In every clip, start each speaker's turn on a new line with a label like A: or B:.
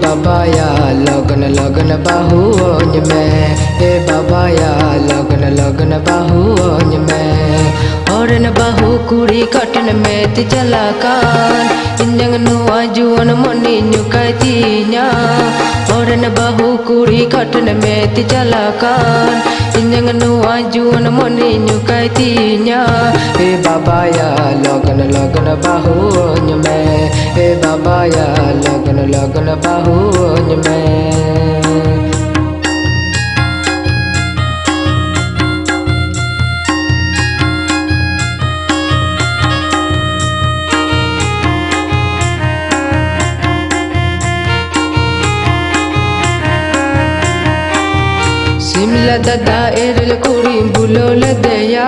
A: बाबा या लगन लगन बाहुओं में, हे बाबा या लगन लगन बाहुओं में। और न बाहु कुड़ी कटन में ति चला कान इंजंग नुआ जुअन मनी नुकातीना। और न बाहु कुड़ी कटन में ति चला कान इंजंग नुआ जुअन मनी नुकातीना। हे बाबा या लगन लगन बाहुओं में, हे बाबा या लगन लगन बाहुओं में। सिमला दादा एरल कुड़ी बुलोल दया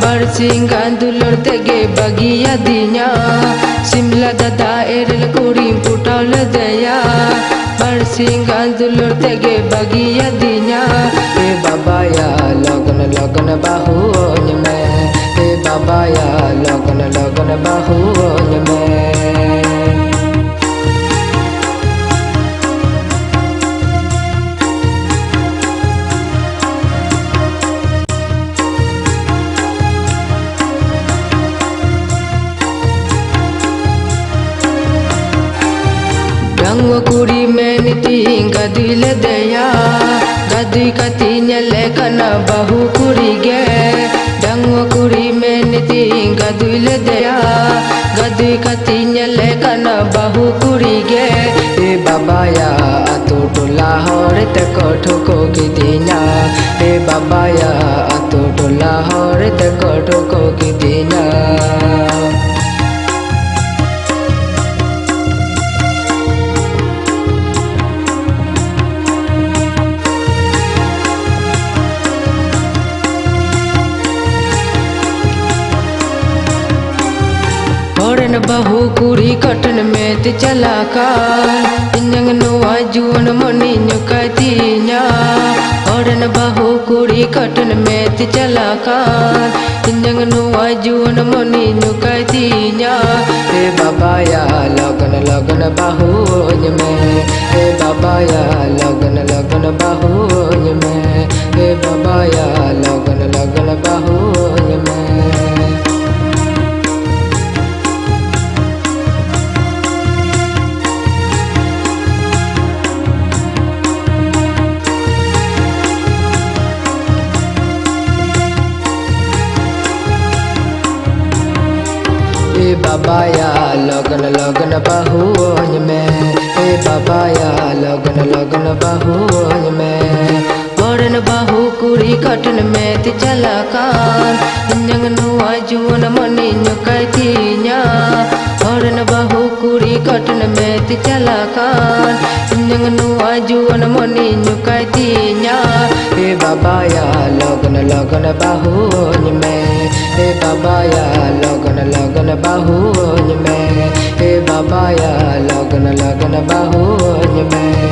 A: बरसिंगा दुलोर तेगे बगिया दिया। सिमला दादा एरल कुड़ी पुटौल दया बरसिंगा दुलोर तेगे बगिया दिया। हे बाबा या लगन लगन बाहुओं में, हे बाबा या लगन लगन बाहुओं में। रंग कुड़ी में नीति गदिल दया गदी कति नले कना बहु कुड़ी गे। रंग कुड़ी में नीति गदिल दया गदी कति नले कना बहु कुड़ी गे। हे बाबा या तो टोला हर तक ठोको की दीना, हे बाबा या तो टोला हर तक ठोको की दीना। और न बहु कुड़ी कटन में ति चला कान इंजंग नुआ जुअन मनी नुकातीना। और न बहु कुड़ी कटन में ति चला कान इंजंग नुआ जुअन मनी नुकातीना। हे बाबा या लगन लगन बाहुओं में, हे बाबा या लगन लगन बाहुओं में, हे बाबा या लगन लगन बाहुओं में। हे बाबा या लगन लगन बाहुओं में, हे बाबा या लगन लगन बाहुओं में। और न बाहु कुड़ी कटन में ति चला कान इंजंग नुआ जुअन मनी नुकातीना। और न बाहु कुड़ी कटन में ति चला कान इंजंग नुआ जुअन मनी नुकातीना। हे बाबा या लगन लगन बाहुओं में, हे बाबा या लगन लगन बाहुओं में, हे बाबा या लगन लगन बाहुओं में।